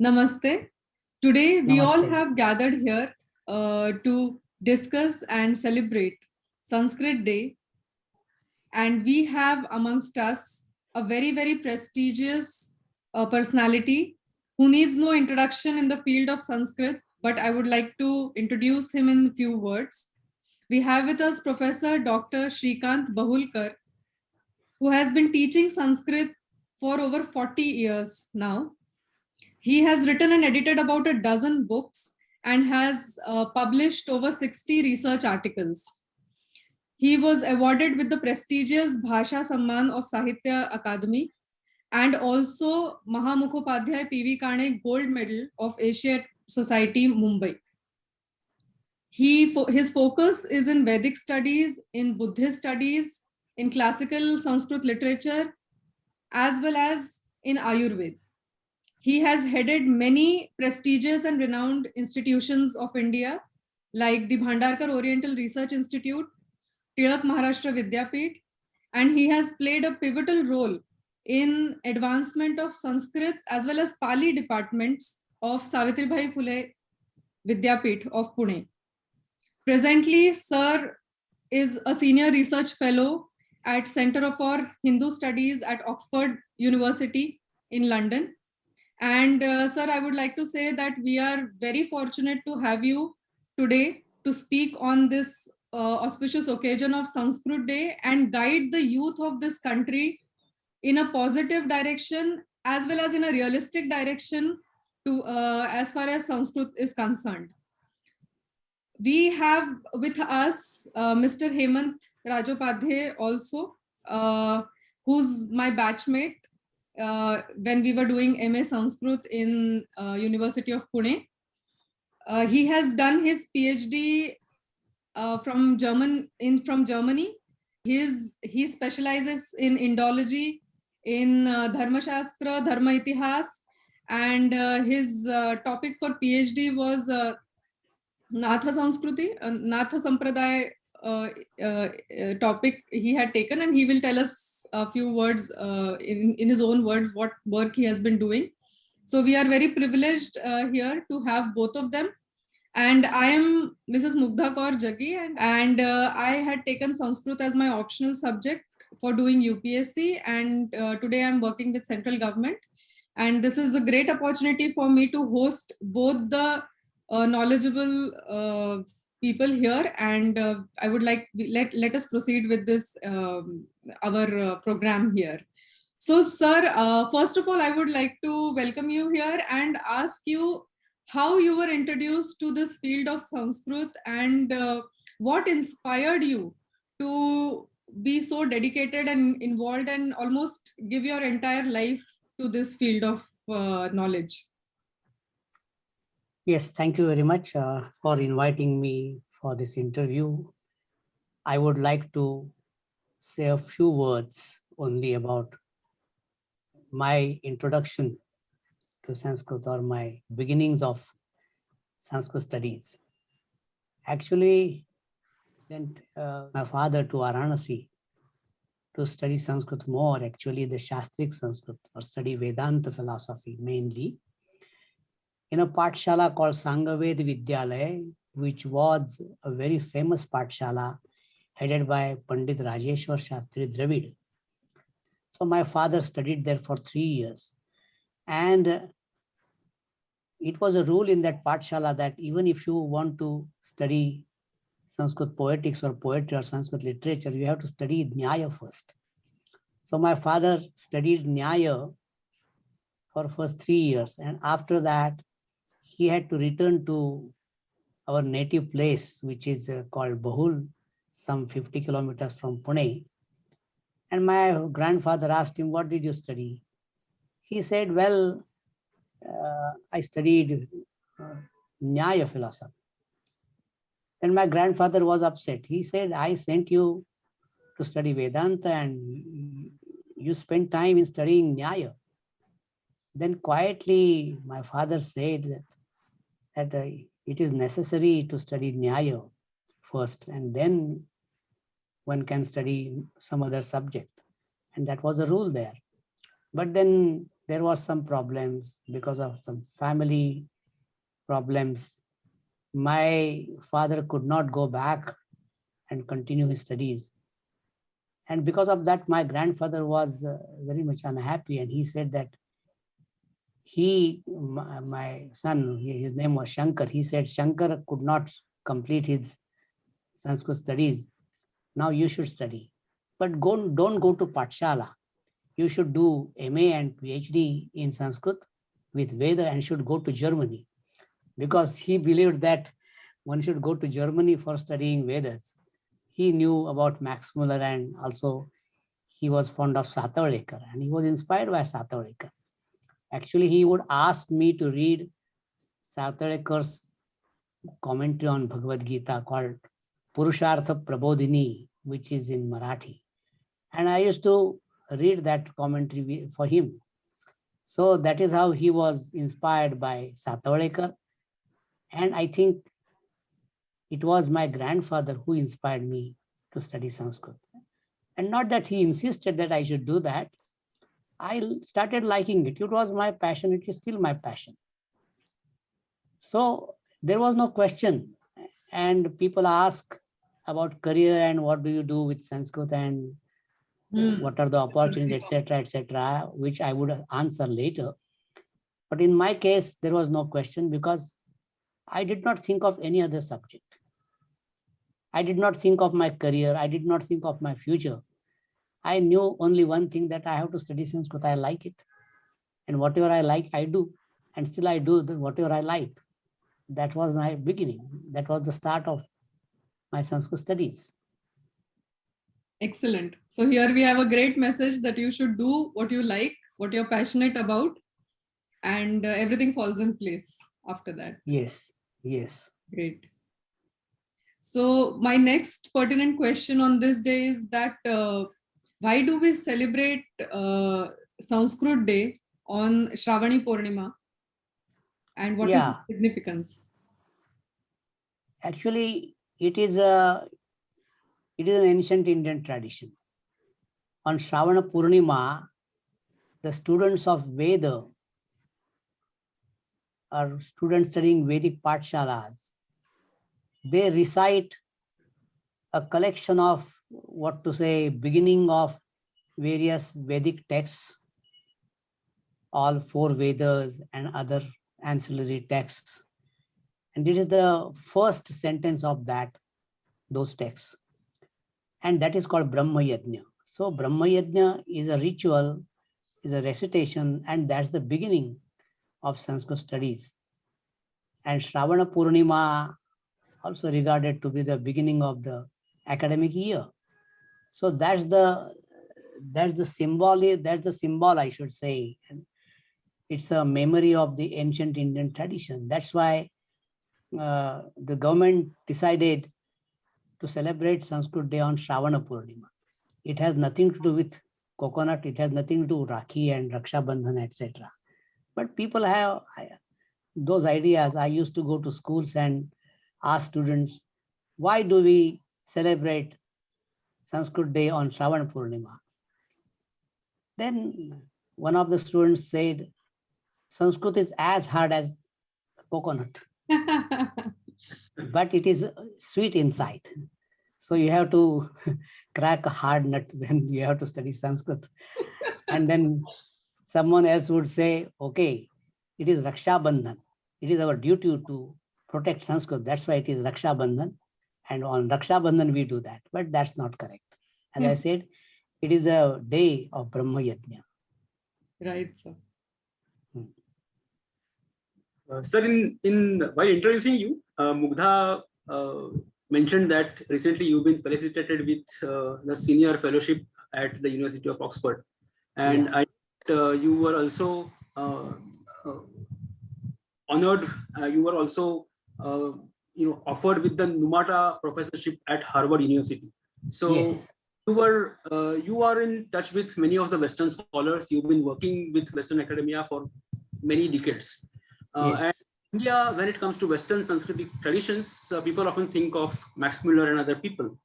Namaste. Today, we all Namaste. have gathered here to discuss and celebrate Sanskrit Day. And we have amongst us a very, very prestigious personality who needs no introduction in the field of Sanskrit, but I would like to introduce him in a few words. We have with us Professor Dr. Shrikant Bahulkar, who has been teaching Sanskrit for over 40 years now. He has written and edited about a dozen books and has published over 60 research articles. He was awarded with the prestigious Bhasha Samman of Sahitya Akademi and also Mahamukhopadhyay P.V. Kane Gold Medal of Asiatic Society, Mumbai. His focus is in Vedic studies, in Buddhist studies, in classical Sanskrit literature, as well as in Ayurveda. He has headed many prestigious and renowned institutions of India, like the Bhandarkar Oriental Research Institute, Tilak Maharashtra Vidyapeeth, and he has played a pivotal role in advancement of Sanskrit as well as Pali departments of Savitribai Phule Vidyapeeth of Pune. Presently, Sir is a senior research fellow at Center for Hindu Studies at Oxford University in London. And sir, I would like to say that we are very fortunate to have you today to speak on this auspicious occasion of Sanskrit Day and guide the youth of this country in a positive direction as well as in a realistic direction to as far as Sanskrit is concerned. We have with us Mr. Hemant Rajopadhyay also, who's my batchmate when we were doing MA Sanskrit in University of Pune. He has done his PhD from Germany. He specializes in Indology, in Dharma Shastra, Dharma Itihas, and his topic for PhD was Natha Sanskriti, Natha Sampradaya topic he had taken, and he will tell us a few words in his own words what work he has been doing. So we are very privileged here to have both of them. And I am Mrs. Mugdha Kaur Jaggi, and I had taken Sanskrit as my optional subject for doing UPSC, and today I'm working with central government. And this is a great opportunity for me to host both the knowledgeable people here, and I would like let us proceed with this our program here. So, sir, first of all, I would like to welcome you here and ask you how you were introduced to this field of Sanskrit and what inspired you to be so dedicated and involved and almost give your entire life to this field of knowledge. Yes, thank you very much for inviting me for this interview. I would like to say a few words only about my introduction to Sanskrit or my beginnings of Sanskrit studies. Actually, I sent my father to Varanasi to study Sanskrit more, actually the Shastric Sanskrit, or study Vedanta philosophy mainly, in a Pathshala called Sangaved Vidyalaya, which was a very famous Pathshala headed by Pandit Rajeshwar Shastri Dravid. So my father studied there for 3 years. And it was a rule in that Pathshala that even if you want to study Sanskrit poetics or poetry or Sanskrit literature, you have to study Nyaya first. So my father studied Nyaya for first 3 years. And after that, he had to return to our native place, which is called Bahul, some 50 kilometers from Pune. And my grandfather asked him, what did you study? He said, well, I studied Nyaya philosophy. Then my grandfather was upset. He said, I sent you to study Vedanta and you spent time in studying Nyaya. Then quietly, my father said that it is necessary to study Nyaya first, and then one can study some other subject. And that was a rule there. But then there was some problems because of some family problems. My father could not go back and continue his studies. And because of that, my grandfather was very much unhappy. And he said that my son, his name was Shankar. He said Shankar could not complete his Sanskrit studies. Now you should study. But don't go to Pathshala. You should do MA and PhD in Sanskrit with Veda and should go to Germany. Because he believed that one should go to Germany for studying Vedas. He knew about Max Muller and also he was fond of Satyavadekar and he was inspired by Satyavadekar. Actually, he would ask me to read Satyavadekar's commentary on Bhagavad Gita called Purushartha Prabodhini, which is in Marathi. And I used to read that commentary for him. So that is how he was inspired by Satyavadekar. And I think it was my grandfather who inspired me to study Sanskrit. And not that he insisted that I should do that. I started liking it. It was my passion. It is still my passion. So there was no question. And people ask about career and what do you do with Sanskrit and what are the opportunities, etc., which I would answer later. But in my case, there was no question because I did not think of any other subject. I did not think of my career. I did not think of my future. I knew only one thing, that I have to study Sanskrit. I like it. And whatever I like, I do. And still I do whatever I like. That was my beginning. That was the start of my Sanskrit studies. Excellent. So here we have a great message that you should do what you like, what you're passionate about, and everything falls in place after that. Yes, yes. Great. So my next pertinent question on this day is that why do we celebrate Sanskrit Day on Shravani Purnima? And what is the significance? Actually, it is an ancient Indian tradition. On Shravana Purnima, the students of Veda or students studying Vedic Pathshalas, they recite a collection of beginning of various Vedic texts, all 4 Vedas and other ancillary texts. And it is the first sentence of those texts. And that is called Brahma Yajna. So Brahma Yajna is a ritual, is a recitation, and that's the beginning of Sanskrit studies. And Shravana Purnima also regarded to be the beginning of the academic year. So that's the symbol, I should say. And it's a memory of the ancient Indian tradition. That's why the government decided to celebrate Sanskrit Day on Shravana Purnima. It has nothing to do with coconut. It has nothing to do with Rakhi and Raksha Bandhan, etc. But people have those ideas. I used to go to schools and ask students, why do we celebrate Sanskrit Day on Shravana Purnima? Then one of the students said, Sanskrit is as hard as coconut, but it is sweet inside. So you have to crack a hard nut when you have to study Sanskrit. And then someone else would say, okay, it is Raksha Bandhan. It is our duty to protect Sanskrit. That's why it is Raksha Bandhan. And on Raksha Bandhan, we do that. But that's not correct. As I said, it is a day of Brahma Yajna. Right, sir. Sir, while introducing you, Mugdha mentioned that recently you've been felicitated with the senior fellowship at the University of Oxford. And you were also honored, you were also offered with the Numata professorship at Harvard University. So you are in touch with many of the Western scholars. You've been working with Western academia for many decades. And India, when it comes to Western Sanskritic traditions, people often think of Max Muller and other people.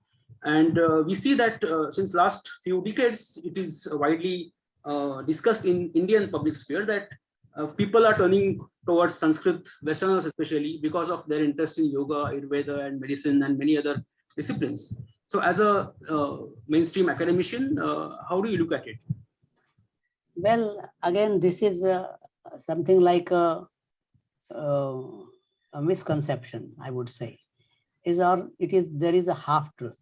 And we see that since last few decades, it is widely discussed in Indian public sphere that people are turning towards Sanskrit, Westerners especially, because of their interest in yoga, Ayurveda, and medicine, and many other disciplines. So, as a mainstream academician, how do you look at it? Well, again, this is something like a misconception, I would say. There is a half truth.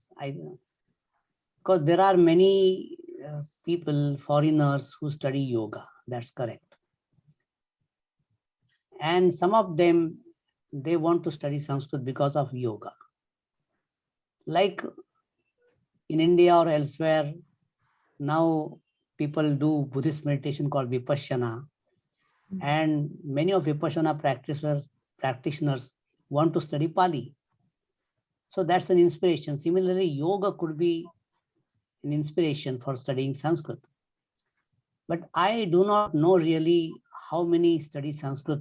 Because there are many people, foreigners who study yoga. That's correct. And some of them, they want to study Sanskrit because of yoga. Like in India or elsewhere, now people do Buddhist meditation called Vipassana. And many of Vipassana practitioners want to study Pali. So that's an inspiration. Similarly, yoga could be an inspiration for studying Sanskrit. But I do not know really how many study Sanskrit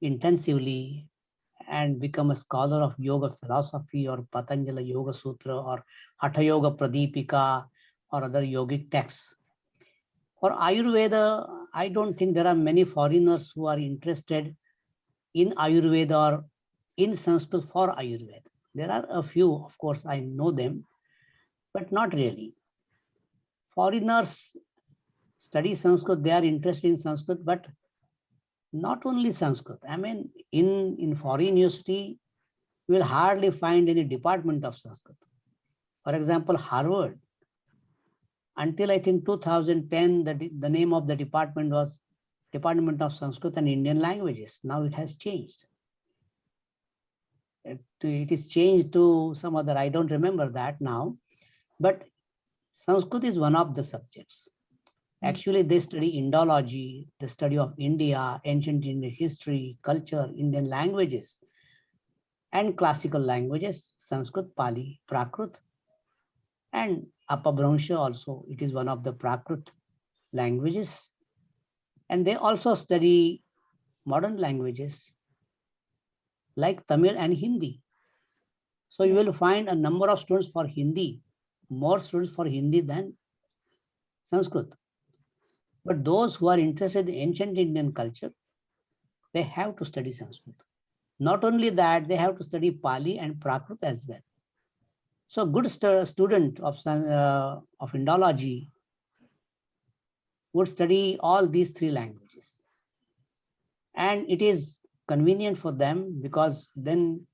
intensively and become a scholar of yoga philosophy or Patanjali Yoga Sutra or Hatha Yoga Pradipika or other yogic texts. For Ayurveda, I don't think there are many foreigners who are interested in Ayurveda or in Sanskrit for Ayurveda. There are a few, of course, I know them, but not really. Foreigners study Sanskrit, they are interested in Sanskrit, but not only Sanskrit. I mean, in foreign university, you will hardly find any department of Sanskrit. For example, Harvard, until I think 2010, the name of the department was Department of Sanskrit and Indian Languages. Now it has changed. It is changed to some other, I don't remember that now, but Sanskrit is one of the subjects. Actually, they study Indology, the study of India, ancient Indian history, culture, Indian languages, and classical languages, Sanskrit, Pali, Prakrit, and Apabhramsha also. It is one of the Prakrit languages. And they also study modern languages like Tamil and Hindi. So you will find a number of students for Hindi, more students for Hindi than Sanskrit. But those who are interested in ancient Indian culture, they have to study Sanskrit. Not only that, they have to study Pali and Prakrit as well. So a good student of Indology would study all these three languages. And it is convenient for them because then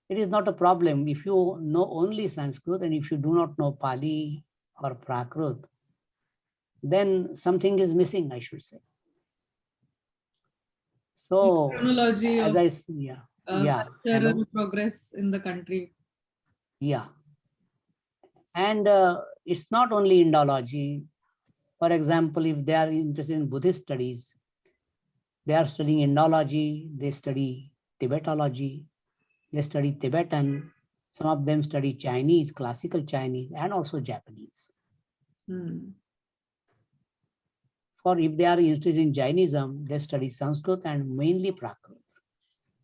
it is not a problem. If you know only Sanskrit and if you do not know Pali or Prakrit, then something is missing, I should say. So, chronology as of cultural progress in the country. Yeah. And it's not only Indology. For example, if they are interested in Buddhist studies, they are studying Indology, they study Tibetology, they study Tibetan, some of them study Chinese, classical Chinese, and also Japanese. For if they are interested in Jainism, they study Sanskrit and mainly Prakrit.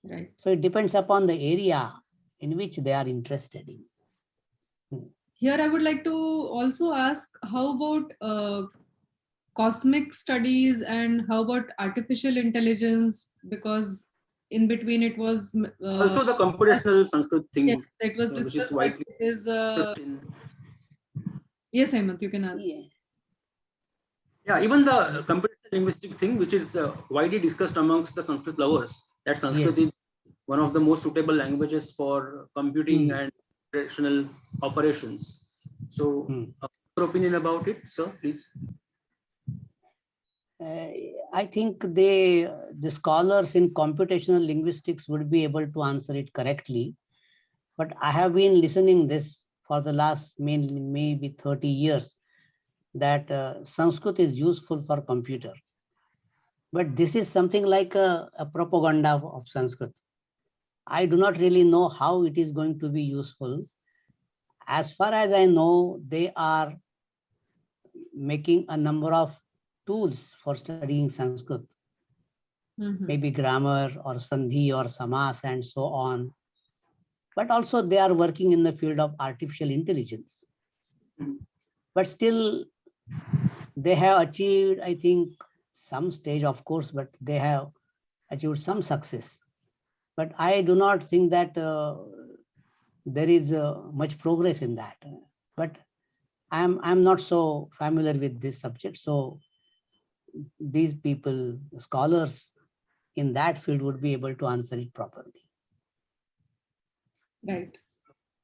Right. So it depends upon the area in which they are interested in. Here I would like to also ask, how about cosmic studies and how about artificial intelligence? Because in between it was also the computational Sanskrit thing. Yes, it was discussed. Which is widely Yes, Hemant, you can ask. Yeah, even the computational linguistic thing, which is widely discussed amongst the Sanskrit lovers, that Sanskrit is one of the most suitable languages for computing and operational operations. So, your opinion about it, sir, please. I think the scholars in computational linguistics would be able to answer it correctly. But I have been listening this for the last maybe 30 years that Sanskrit is useful for computer. But this is something like a propaganda of Sanskrit. I do not really know how it is going to be useful. As far as I know, they are making a number of tools for studying Sanskrit. Maybe grammar or Sandhi or Samas and so on. But also they are working in the field of artificial intelligence. But still, they have achieved, I think, some stage, of course, but they have achieved some success. But I do not think that there is much progress in that. But I'm not so familiar with this subject. So these people, scholars in that field, would be able to answer it properly. Right.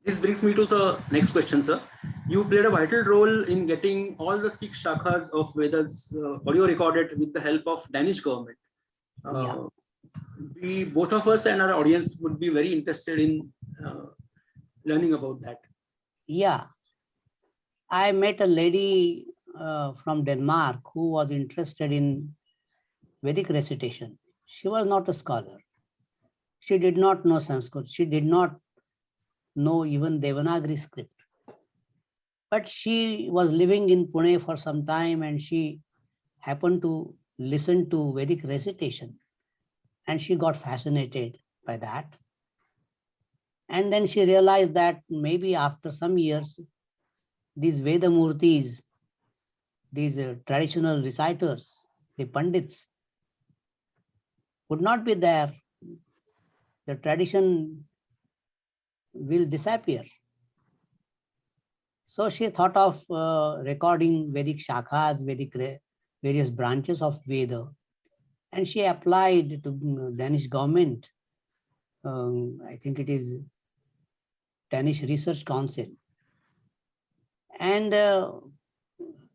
This brings me to the next question, sir. You played a vital role in getting all the 6 shakhas of Vedas audio recorded with the help of Danish government. Yeah. We, both of us and our audience, would be very interested in learning about that. Yeah. I met a lady from Denmark who was interested in Vedic recitation. She was not a scholar. She did not know Sanskrit. She did not know even Devanagari script. But she was living in Pune for some time and she happened to listen to Vedic recitation. And she got fascinated by that. And then she realized that maybe after some years, these Veda Murtis, these traditional reciters, the Pandits, would not be there. The tradition will disappear. So she thought of recording Vedic shakhas, various branches of Veda, and she applied to Danish government. I think it is Danish Research Council. And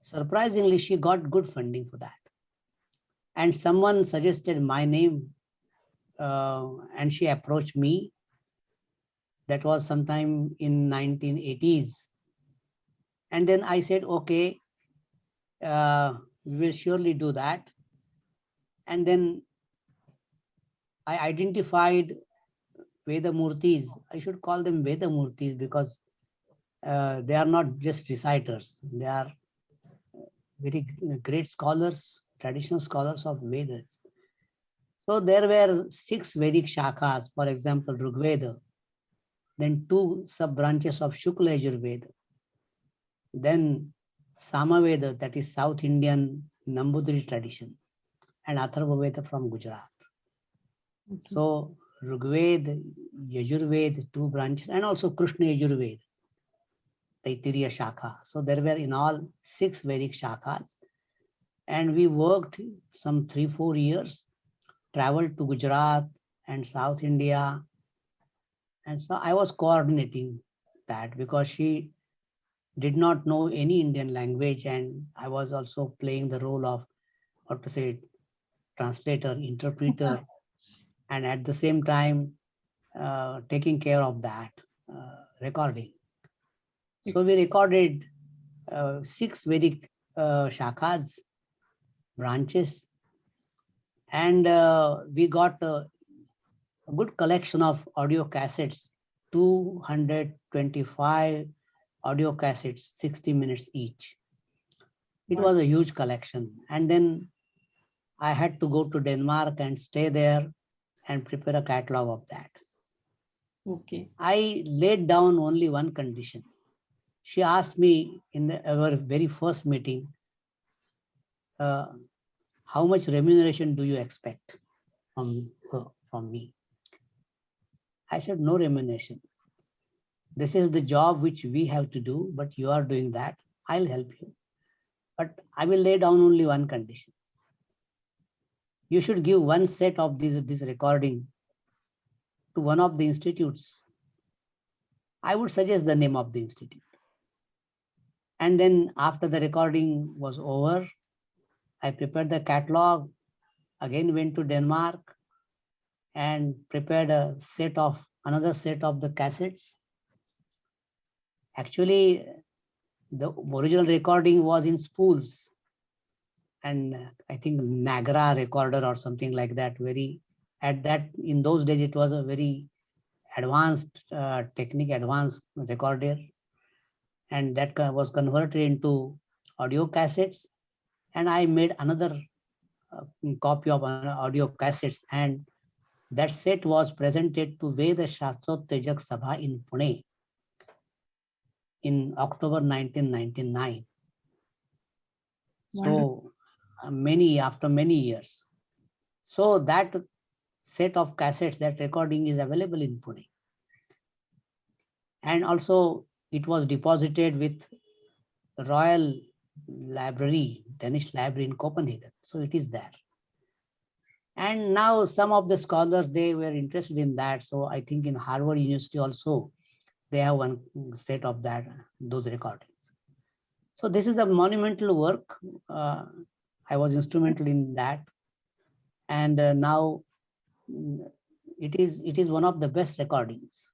surprisingly, she got good funding for that. And someone suggested my name and she approached me. That was sometime in 1980s. And then I said, okay, we will surely do that. And then I identified Veda Murtis. I should call them Veda Murtis because they are not just reciters. They are very great scholars, traditional scholars of Vedas. So there were 6 Vedic shakhas, for example, Rigveda, then 2 sub-branches of Shukla Yajurveda, then Samaveda, that is South Indian Nambudiri tradition, and Atharva Veda from Gujarat. Okay. So Rigveda, Yajurveda, 2 branches, and also Krishna Yajurveda, Taittiriya Shakha. So there were in all 6 Vedic shakhas. And we worked some 3-4 years, traveled to Gujarat and South India. And so I was coordinating that because she did not know any Indian language. And I was also playing the role of, what to say, translator, interpreter, and at the same time, taking care of that recording. So we recorded 6 Vedic shakhas, branches, and we got a good collection of audio cassettes, 225 audio cassettes, 60 minutes each. It was a huge collection. And then I had to go to Denmark and stay there and prepare a catalog of that. Okay. I laid down only one condition. She asked me in our very first meeting, how much remuneration do you expect from me? I said, no remuneration. This is the job which we have to do, but you are doing that. I'll help you. But I will lay down only one condition. You should give one set of this recording to one of the institutes. I would suggest the name of the institute. And then after the recording was over, I prepared the catalog, again went to Denmark and prepared another set of the cassettes. Actually, the original recording was in spools. And I think Nagra recorder or something like that. In those days, it was a very advanced technique, advanced recorder. And that was converted into audio cassettes. And I made another copy of audio cassettes. And that set was presented to Veda Shastrotejak Sabha in Pune in October 1999. So after many years. So that set of cassettes, that recording is available in Pune. And also it was deposited with the Royal Library, Danish Library in Copenhagen. So it is there. And now some of the scholars, they were interested in that. So I think in Harvard University also, they have one set of those recordings. So this is a monumental work. I was instrumental in that. And now it is one of the best recordings.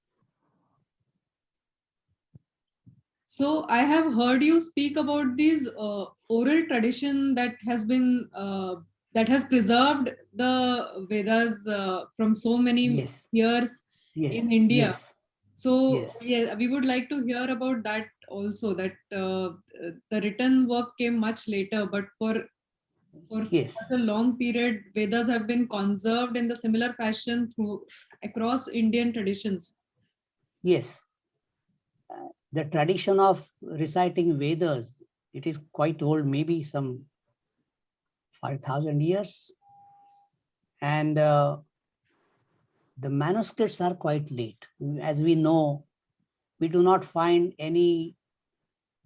So I have heard you speak about these oral tradition that has been that has preserved the Vedas from so many years in India. So yeah, we would like to hear about that also. That the written work came much later, but for such a long period, Vedas have been conserved in the similar fashion across Indian traditions. Yes. The tradition of reciting Vedas, it is quite old, maybe some 5,000 years. And the manuscripts are quite late. As we know, we do not find any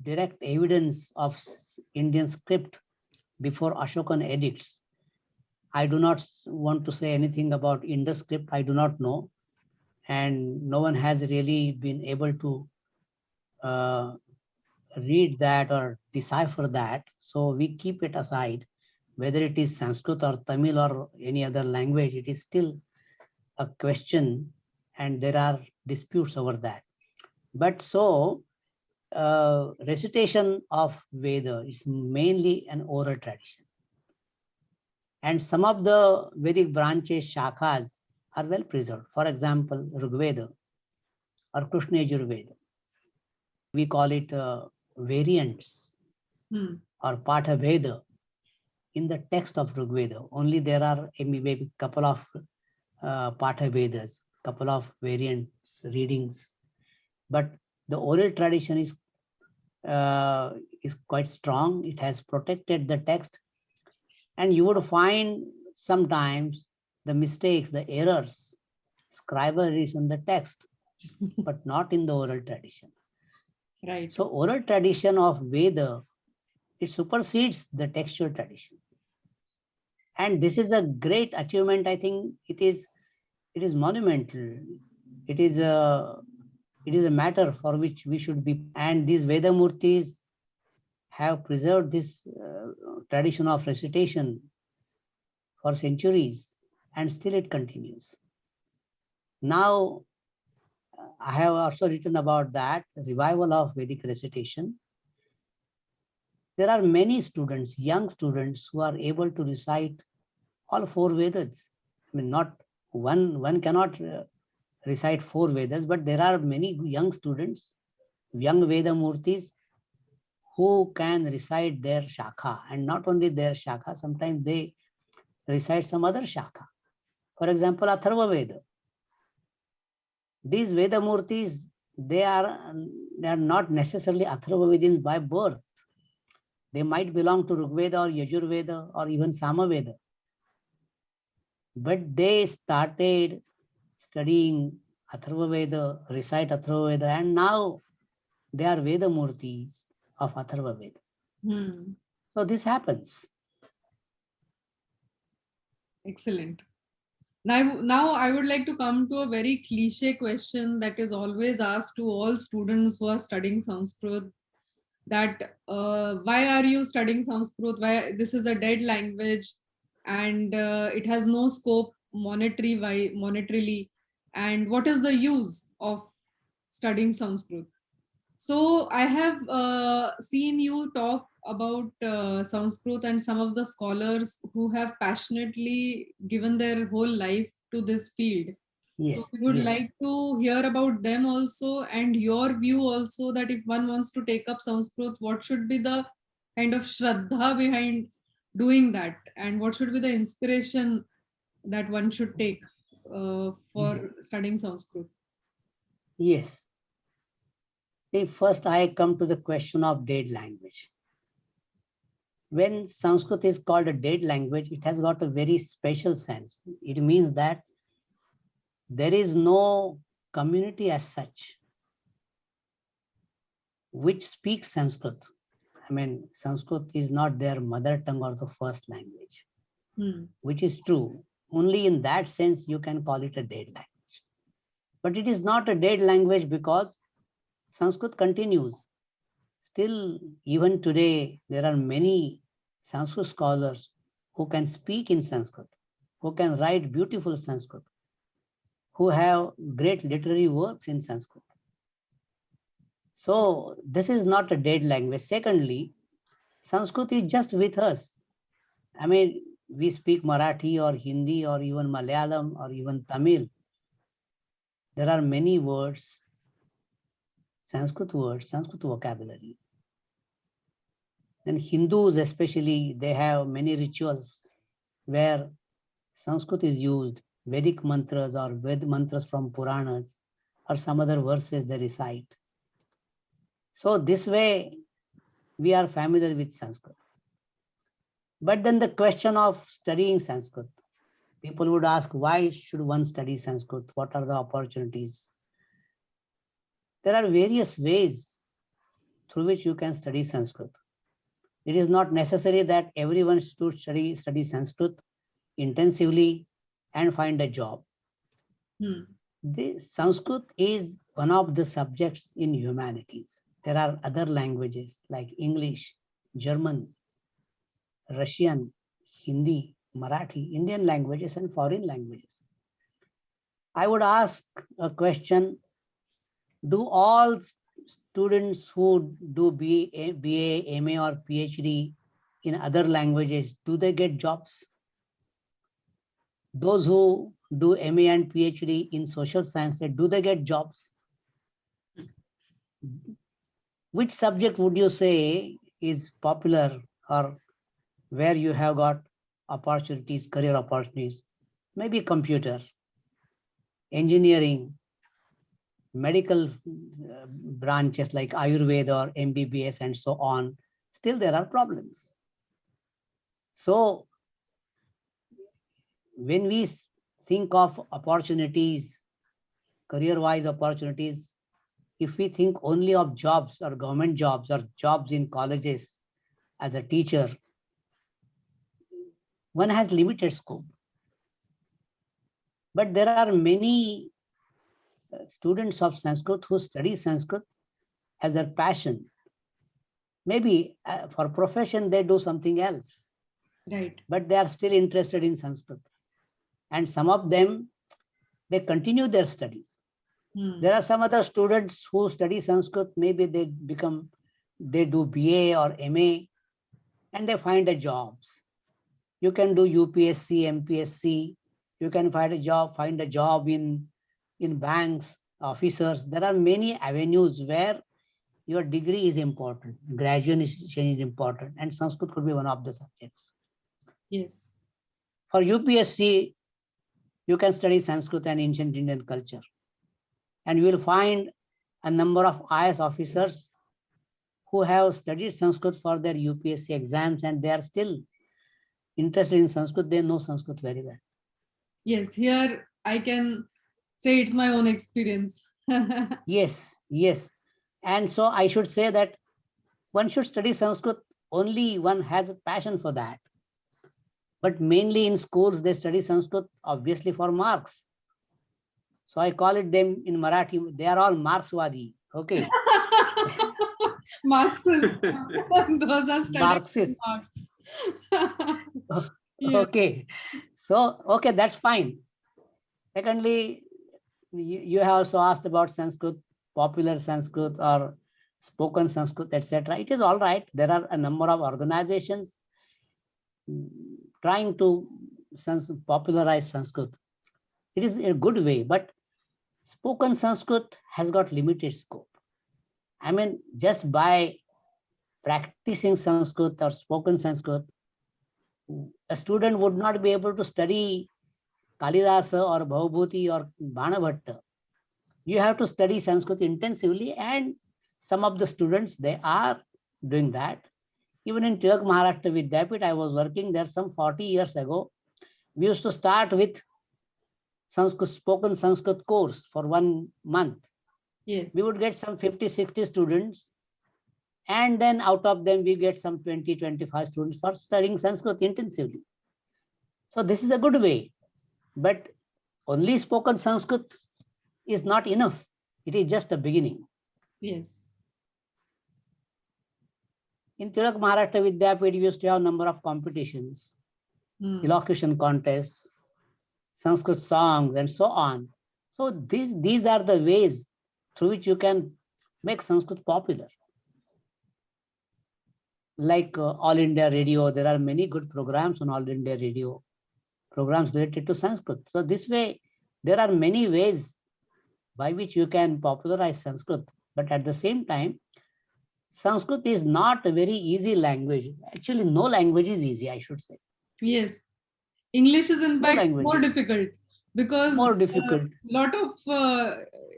direct evidence of Indian script before Ashokan edicts. I do not want to say anything about Indus script. I do not know. And no one has really been able to read that or decipher that. So we keep it aside. Whether it is Sanskrit or Tamil or any other language, it is still a question and there are disputes over that. But so recitation of Veda is mainly an oral tradition. And some of the Vedic branches, shakhas, are well preserved. For example, Rigveda or Krishna Yajurveda. We call it variants or Patha Veda in the text of Rigveda. Only there are maybe a couple of Patha Vedas, couple of variants, readings. But the oral tradition is quite strong. It has protected the text. And you would find sometimes the mistakes, the errors, scribal is in the text, but not in the oral tradition. Right. So oral tradition of Veda, it supersedes the textual tradition. And this is a great achievement. I think it is monumental. It is a matter for which we should be. And these Veda Murtis have preserved this tradition of recitation for centuries, and still it continues. Now, I have also written about that revival of Vedic recitation. There are many students, young students, who are able to recite all 4 Vedas. I mean, not one cannot recite 4 Vedas, but there are many young students, young Veda Murtis, who can recite their shakha, and not only their shakha, sometimes they recite some other shakha. For example, Atharva Veda. These Veda Murtis, they are not necessarily Atharva Vedins by birth. They might belong to Rigveda or Yajurveda or even Samaveda. But they started studying Atharva Veda, recite Atharva Veda, and now they are Veda Murtis of Atharva Veda. So this happens. Excellent. Now I would like to come to a very cliche question that is always asked to all students who are studying Sanskrit, that why are you studying Sanskrit? Why this is a dead language and it has no scope monetarily, and what is the use of studying Sanskrit? So I have seen you talk about Sanskrit and some of the scholars who have passionately given their whole life to this field. Yes, so we would like to hear about them also, and your view also, that if one wants to take up Sanskrit, what should be the kind of shraddha behind doing that, and what should be the inspiration that one should take for studying Sanskrit? Yes. See, first I come to the question of dead language. when Sanskrit is called a dead language, it has got a very special sense. It means that there is no community as such which speaks Sanskrit. I mean, Sanskrit is not their mother tongue or the first language, which is true. Only in that sense you can call it a dead language. But it is not a dead language because Sanskrit continues. Still, even today, there are many Sanskrit scholars who can speak in Sanskrit, who can write beautiful Sanskrit, who have great literary works in Sanskrit. So this is not a dead language. Secondly, Sanskrit is just with us. I mean, we speak Marathi or Hindi or even Malayalam or even Tamil. There are many words, Sanskrit vocabulary. And Hindus especially, they have many rituals where Sanskrit is used, Vedic mantras or Ved mantras from Puranas or some other verses they recite. So this way, we are familiar with Sanskrit. But then the question of studying Sanskrit, people would ask, why should one study Sanskrit? What are the opportunities? There are various ways through which you can study Sanskrit. It is not necessary that everyone should study Sanskrit intensively and find a job. The Sanskrit is one of the subjects in humanities. There are other languages like English, German, Russian, Hindi, Marathi, Indian languages and foreign languages. I would ask a question, do all students who do BA, MA or PhD in other languages, do they get jobs? Those who do MA and PhD in social sciences, do they get jobs? Which subject would you say is popular or where you have got opportunities, career opportunities? Maybe computer, engineering, medical branches like Ayurveda or MBBS and so on. Still there are problems. So when we think of opportunities, career-wise opportunities, if we think only of jobs or government jobs or jobs in colleges as a teacher, one has limited scope. But there are many students of Sanskrit who study Sanskrit as their passion. Maybe for profession, they do something else. Right. But they are still interested in Sanskrit. And some of them, they continue their studies. There are some other students who study Sanskrit, maybe they do BA or MA and they find a jobs. You can do UPSC, MPSC, you can find a job in banks, officers. There are many avenues where your degree is important, graduation is important, and Sanskrit could be one of the subjects. Yes. For UPSC, you can study Sanskrit and ancient Indian culture. And you will find a number of IAS officers who have studied Sanskrit for their UPSC exams and they are still interested in Sanskrit. They know Sanskrit very well. Yes, here I can say it's my own experience. Yes, yes. And so I should say that one should study Sanskrit only one has a passion for that. But mainly in schools, they study Sanskrit obviously for marks. So I call it them in Marathi, they are all Marxwadi. Okay. Marxist. Those are studied Marxist. Marx. Okay. So, okay, that's fine. Secondly, you have also asked about Sanskrit, popular Sanskrit or spoken Sanskrit, etc. It is all right. There are a number of organizations trying to popularize Sanskrit. It is a good way, but spoken Sanskrit has got limited scope. I mean, just by practicing Sanskrit or spoken Sanskrit, a student would not be able to study Kalidasa or Bhavabhuti or Banabhatta. You have to study Sanskrit intensively, and some of the students, they are doing that. Even in Tilak Maharashtra Vidyapit, I was working there some 40 years ago. We used to start with Sanskrit, spoken Sanskrit course for 1 month. Yes. We would get some 50, 60 students. And then out of them, we get some 20, 25 students for studying Sanskrit intensively. So this is a good way. But only spoken Sanskrit is not enough. It is just a beginning. Yes. In Tilak Maharashtra Vidyapit, we used to have a number of competitions, elocution contests, Sanskrit songs, and so on. So these are the ways through which you can make Sanskrit popular. Like All India Radio, there are many good programs on All India Radio, programs related to Sanskrit. So this way, there are many ways by which you can popularize Sanskrit. But at the same time, Sanskrit is not a very easy language. Actually, no language is easy, I should say. Yes. English is in fact more difficult because more difficult. Lot of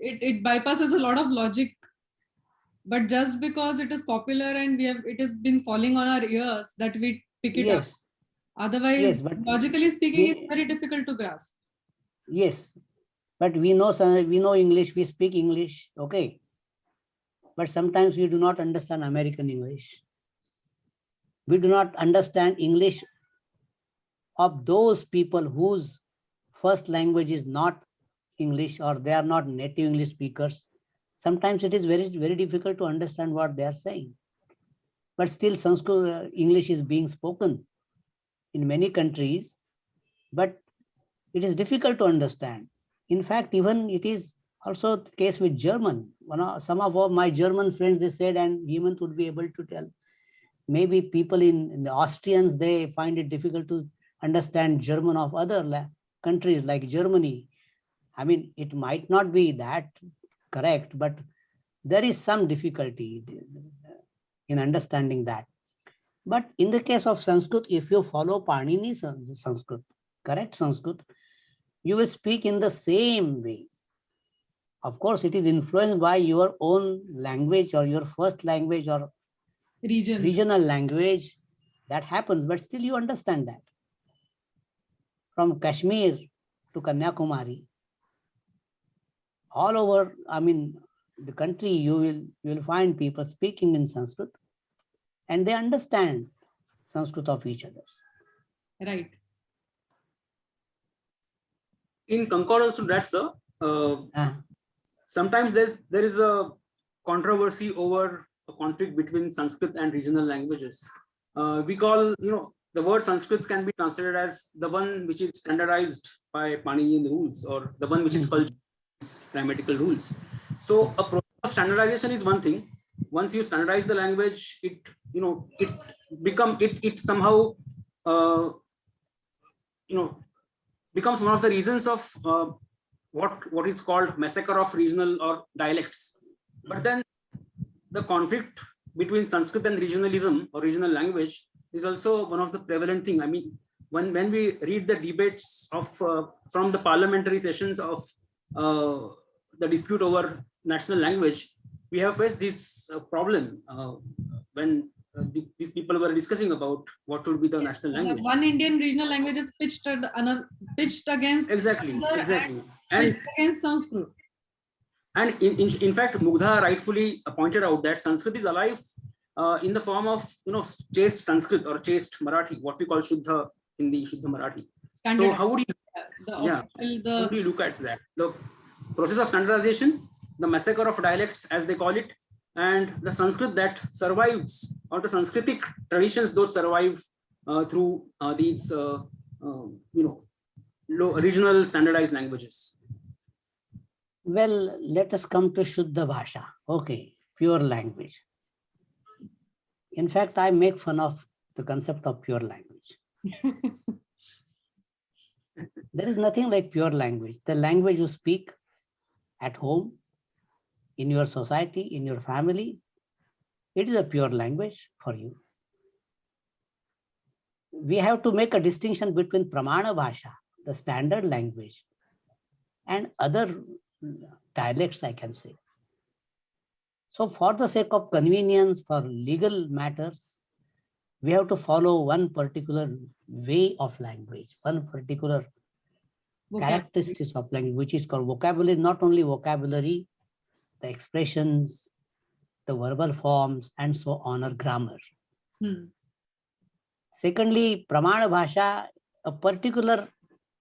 it bypasses a lot of logic. But just because it is popular and it has been falling on our ears that we pick it up. Otherwise, yes, but logically speaking, it's very difficult to grasp. Yes, but we know English, we speak English, okay. But sometimes we do not understand American English. We do not understand English of those people whose first language is not English or they are not native English speakers. Sometimes it is very, very difficult to understand what they are saying. But still Sanskrit, English is being spoken in many countries, but it is difficult to understand. In fact, even it is also the case with German. Some of my German friends, they said, and Hemant would be able to tell, maybe people in the Austrians, they find it difficult to understand German of other countries like Germany. I mean, it might not be that correct, but there is some difficulty in understanding that. But in the case of Sanskrit, if you follow Panini Sanskrit, correct Sanskrit, you will speak in the same way. Of course, it is influenced by your own language or your first language or regional language. That happens, but still you understand that. From Kashmir to Kanyakumari, all over, I mean, the country, you will find people speaking in Sanskrit and they understand Sanskrit of each other. Right. In concordance to that, sir, sometimes there is a controversy over a conflict between Sanskrit and regional languages. We call, the word Sanskrit can be translated as the one which is standardized by Paninian rules or the one which is called grammatical rules. So a process of standardization is one thing. Once you standardize the language, it somehow becomes one of the reasons of what is called massacre of regional or dialects. But then the conflict between Sanskrit and regionalism or regional language is also one of the prevalent thing. I mean, when we read the debates of from the parliamentary sessions of the dispute over national language, we have faced this problem when these people were discussing about what should be the national language. One Indian regional language is pitched against exactly and against Sanskrit. And in fact, Mugdha rightfully pointed out that Sanskrit is alive in the form of chaste Sanskrit or chaste Marathi, what we call Shuddha Hindi, Shuddha Marathi. Standard. So how would you look at that? The process of standardization, the massacre of dialects, as they call it, and the Sanskrit that survives, or the Sanskritic traditions those survive through these regional standardized languages. Well, let us come to Shuddha Bhasha. Okay, pure language. In fact, I make fun of the concept of pure language. There is nothing like pure language. The language you speak at home, in your society, in your family, it is a pure language for you. We have to make a distinction between Pramana Bhasha, the standard language, and other dialects, I can say. So for the sake of convenience, for legal matters, we have to follow one particular way of language, one particular characteristics of language, which is called vocabulary, not only vocabulary, the expressions, the verbal forms, and so on, or grammar. Secondly, Pramana Bhasha, a particular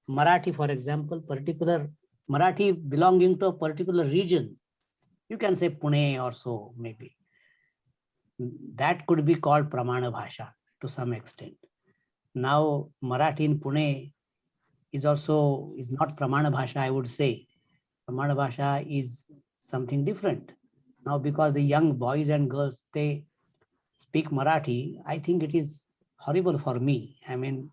Marathi, for example, particular Marathi belonging to a particular region, you can say Pune or so, maybe. That could be called Pramana Bhasha to some extent. Now, Marathi in Pune is not Pramana Bhasha, I would say. Pramana Bhasha is something different. Now, because the young boys and girls, they speak Marathi, I think it is horrible for me. I mean,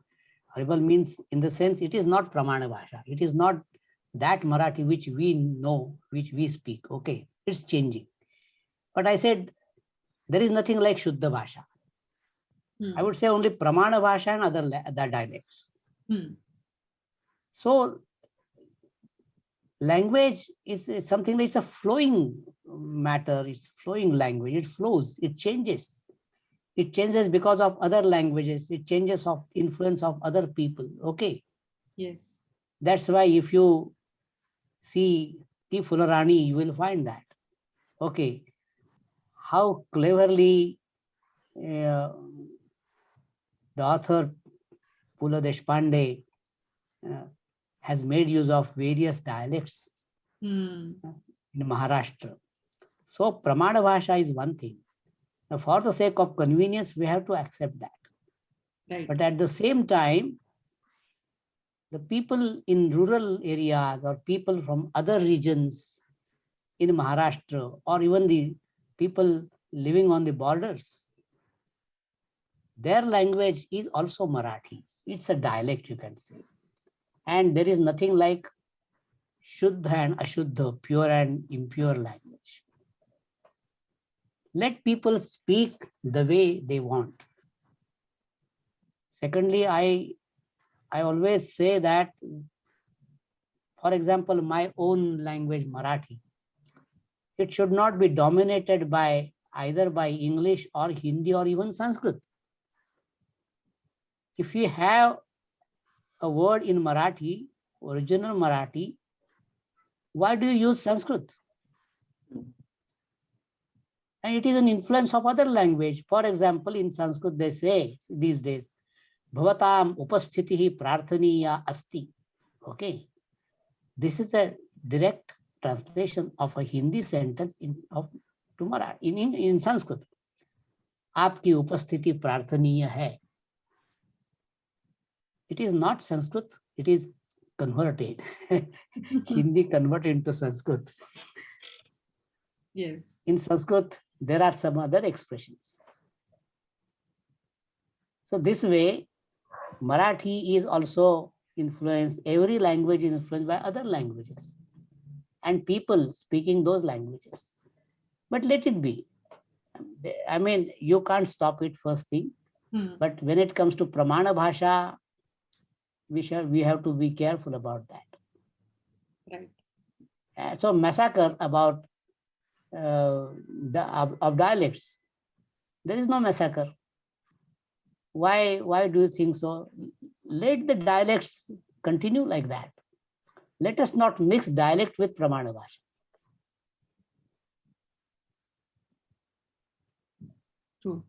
horrible means in the sense it is not Pramana Bhasha. It is not that Marathi which we know, which we speak. Okay, it's changing. But I said, there is nothing like Shuddha Bhasha. I would say only Pramana Bhasha and other dialects. So language is something like it's a flowing matter, it's flowing language, it flows, it changes. It changes because of other languages, it changes of influence of other people. Okay. Yes. That's why if you see T. Fularani, you will find that. Okay. How cleverly the author Pula Deshpande has made use of various dialects in Maharashtra. So Pramana Bhasha is one thing. Now, for the sake of convenience, we have to accept that. Right. But at the same time, the people in rural areas or people from other regions in Maharashtra, or even the people living on the borders, their language is also Marathi. It's a dialect, you can say. And there is nothing like Shuddha and Ashuddha, pure and impure language. Let people speak the way they want. Secondly, I always say that, for example, my own language, Marathi, it should not be dominated by either by English or Hindi or even Sanskrit. If you have a word in Marathi, original Marathi, why do you use Sanskrit? And it is an influence of other language. For example, in Sanskrit, they say these days, Bhavatam upasthitihi prarthaniya asti. Okay. This is a direct translation of a Hindi sentence in Sanskrit. Aapki upasthiti prarthaniya hai. It is not Sanskrit, it is converted. Hindi converted into Sanskrit. Yes. In Sanskrit, there are some other expressions. So this way, Marathi is also influenced, every language is influenced by other languages and people speaking those languages. But let it be. I mean, you can't stop it first thing. But when it comes to Pramana Bhasha, we have to be careful about that. Right. So massacre about of dialects, there is no massacre. Why do you think so? Let the dialects continue like that. Let us not mix dialect with Pramana Bhasha. True.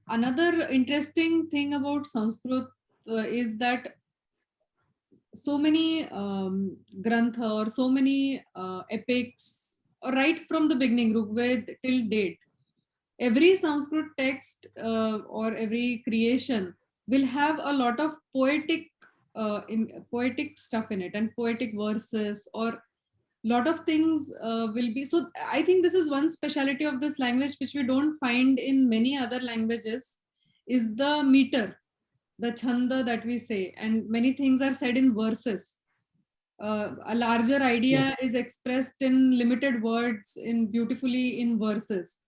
Another interesting thing about Sanskrit is that so many grantha or so many epics, right from the beginning, Rigved till date, every Sanskrit text or every creation will have a lot of poetic stuff in it, and poetic verses, or lot of things will be. So I think this is one speciality of this language which we don't find in many other languages, is the meter, the chanda that we say, and many things are said in verses. A larger idea is expressed in limited words, beautifully in verses.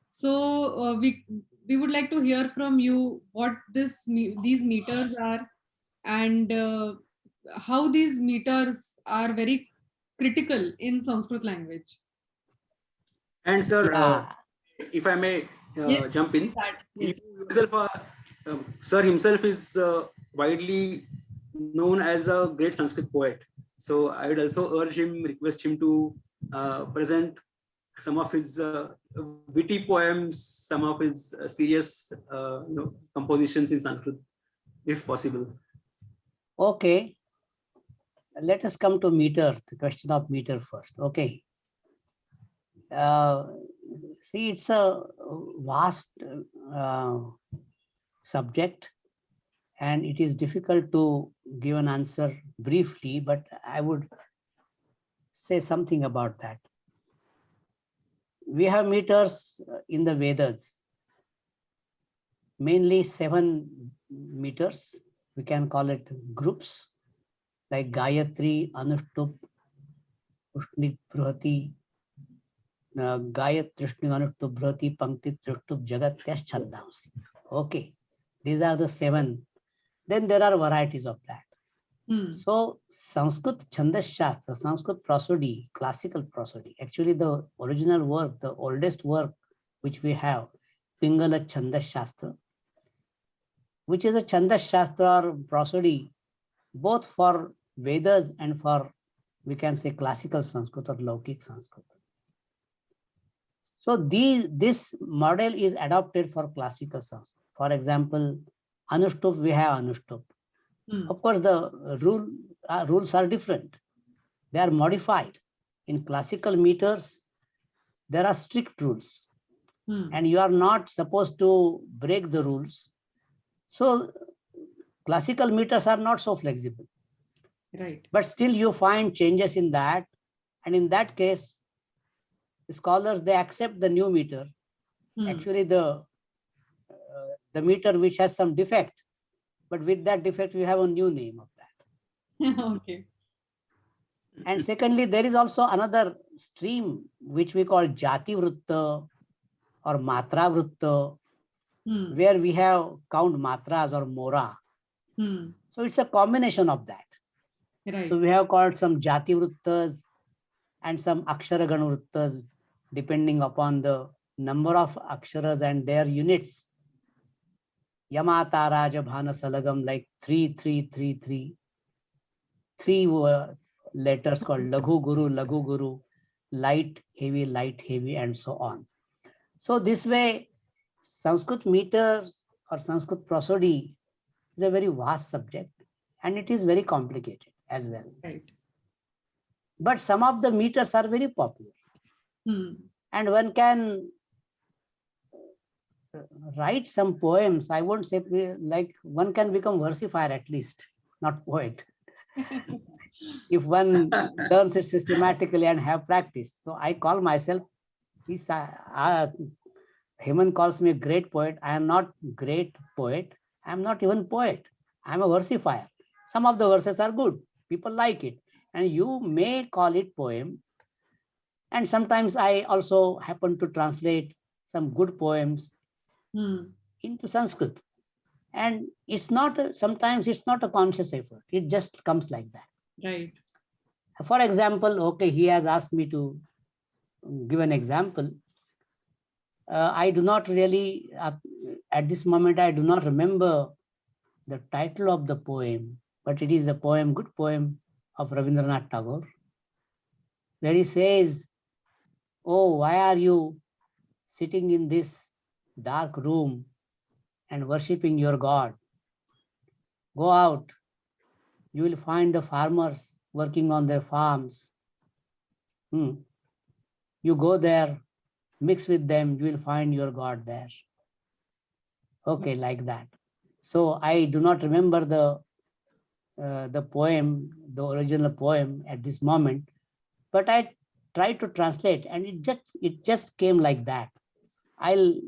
So we would like to hear from you what these meters are, and how these meters are very critical in Sanskrit language. And sir, if I may Yes, jump in. that, yes. You yourself, sir himself is widely known as a great Sanskrit poet. So I would also urge him, request him to present some of his witty poems, some of his serious compositions in Sanskrit, if possible. Okay. Let us come to meter, the question of meter first. Okay. See, it's a vast subject, and it is difficult to give an answer briefly, but I would say something about that. We have meters in the Vedas, mainly 7 meters. We can call it groups like Gayatri, Anushtup, Ushnik, Bruhati, Gayat, Trishnik, Anushtup, Bruhati, Pankti, Trishtup, Jagat, Tyash, Chandansi. Okay, these are the 7. Then there are varieties of that. So Sanskrit Chandas Shastra, Sanskrit prosody, classical prosody, actually the original work, the oldest work which we have, Pingala Chandas Shastra, which is a Chandas Shastra or prosody, both for Vedas and for, we can say, classical Sanskrit or Laukik Sanskrit. So this model is adopted for classical Sanskrit. For example, Anushtup, we have Anushtup. Of course, the rules are different. They are modified. In classical meters, there are strict rules, and you are not supposed to break the rules. So classical meters are not so flexible. Right. But still you find changes in that. And in that case, the scholars, they accept the new meter. Actually, the meter which has some defect, but with that defect, we have a new name of that. Okay. And secondly, there is also another stream which we call Jati Vrutta or Matra Vrutta, where we have count matras or mora. So it's a combination of that. Right. So we have called some Jati Vruttas and some Akshara Gana Vruttas, depending upon the number of aksharas and their units. Yamata Raja Bhana Salagam, like 3333. 3 letters called Laghu Guru, light, heavy, and so on. So this way, Sanskrit meters or Sanskrit prosody is a very vast subject, and it is very complicated as well. Right. But some of the meters are very popular. And one can write some poems. I won't say, like, one can become versifier at least, not poet. If one learns it systematically and have practice. So I call myself, Heman calls me a great poet. I am not great poet. I am not even poet. I am a versifier. Some of the verses are good. People like it. And you may call it poem. And sometimes I also happen to translate some good poems into Sanskrit. And it's not, sometimes it's not a conscious effort. It just comes like that. Right. For example, okay, he has asked me to give an example. I do not really, at this moment, I do not remember the title of the poem, but it is a poem, good poem of Rabindranath Tagore, where he says, "Oh, why are you sitting in this dark room and worshipping your God? Go out. You will find the farmers working on their farms. You go there, mix with them, you will find your God there." Okay, like that. So I do not remember the poem, the original poem at this moment, but I tried to translate, and it just came like that. I'll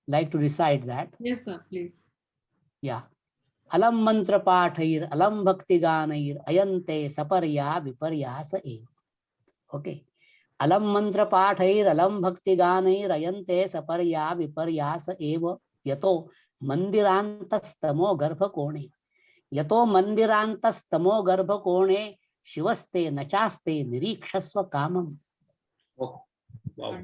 like to recite that. Yes, sir, please. Yeah. Alam mantra pathair, alam bhakti ganair, ayante saparya viparyasa eva. Okay. Alam mantra pathair, alam bhakti ganair, ayante saparya viparyasa eva. Yato mandirantastamo garbha kone. Yato mandirantastamo garbha kone. Shivaste nachaste nirikshasva kamam. Oh, wow.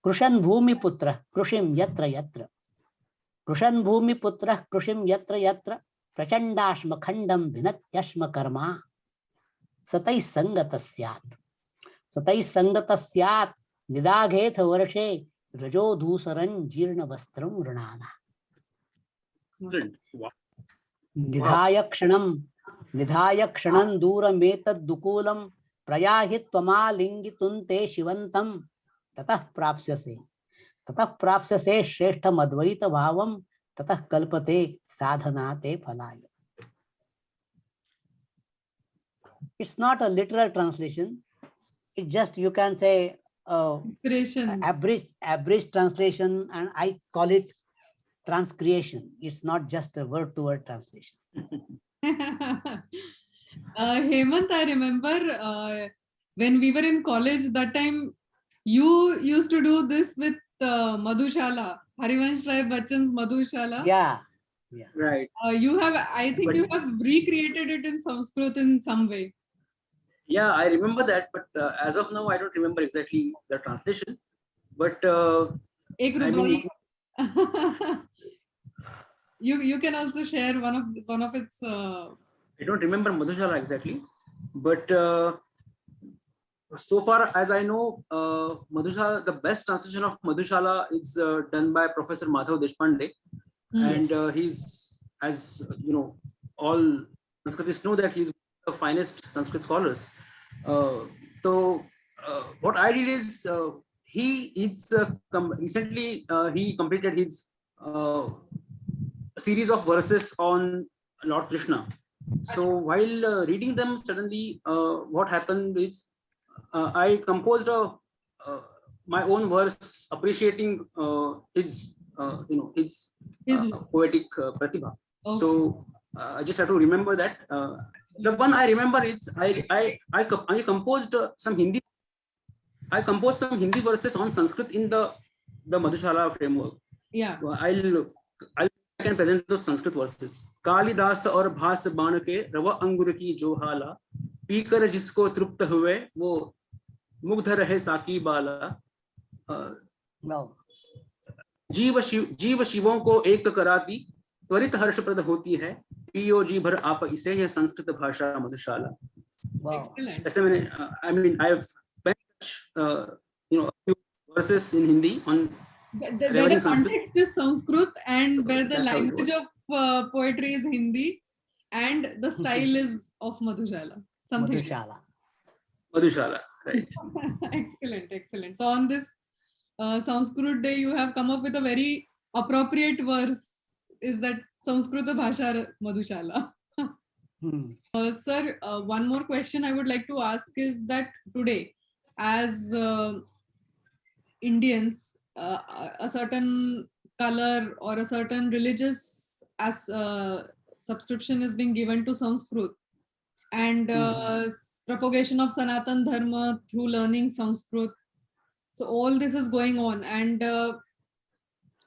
Krushan Bhumiputra, Krushim Yatra Yatra. Krushan Bhumiputra, Krushim Yatra Yatra. Prachandashma Khandam Bhinatyashma Karma. Satai Sangatasyat. Satai Sangatasyat. Nidaghet Varshe. Rajo Dhusaran Jirna Vastram Ranana. Wow. Nidhaya Kshanam Dura Metad Dukulam Prayahit Tvama Lingitunte Shivantam Tatah Prapsyase Shreshtham Advaita Bhavam Tatah Kalpate Sadhanate Phalaya. It's not a literal translation. It's just, you can say, abridged translation, and I call it transcreation. It's not just a word-to-word translation. Hemant, I remember when we were in college, that time you used to do this with Madhushala, Harivansh Rai Bachchan's Madhushala. Yeah. Right. You have, I think you have recreated it in Sanskrit in some way. Yeah, I remember that, but as of now, I don't remember exactly the translation. But I mean, you can also share one of its. I don't remember Madhushala exactly, but so far as I know, Madhushala, the best translation of Madhushala is done by Professor Madhav Deshpande, and he's, as you know, all Sanskritists know that he's the finest Sanskrit scholars. So what I did is recently he completed his series of verses on Lord Krishna. So while reading them, suddenly what happened is I composed my own verse appreciating his his poetic pratibha. Okay. So I just have to remember that. The one I remember is I composed some Hindi. I composed some Hindi verses on Sanskrit in the Madhushala framework. Yeah. I can present those Sanskrit verses. Kalidas और भास बाण के रव अंगुर की जो हाला पीकर जिसको तृप्त हुए वो मुग्ध रहे साकी बाला. जीव शिवों को एक कराती त्वरित हर्षप्रद होती है पियो जी भर आप इसे यह संस्कृत भाषा मधुशाला. ऐसे मैंने I mean I have a few verses in Hindi on where the context is Sanskrit and so where the language of poetry is Hindi and the style is of Madhushala. Madhushala, right. Excellent. So on this Sanskrit day, you have come up with a very appropriate verse. Is that Sanskrita Bhasha Madhushala? Sir, one more question I would like to ask is that today, as Indians, a certain color or a certain religious subscription is being given to Sanskrit, and propagation of Sanatan Dharma through learning Sanskrit. So all this is going on, and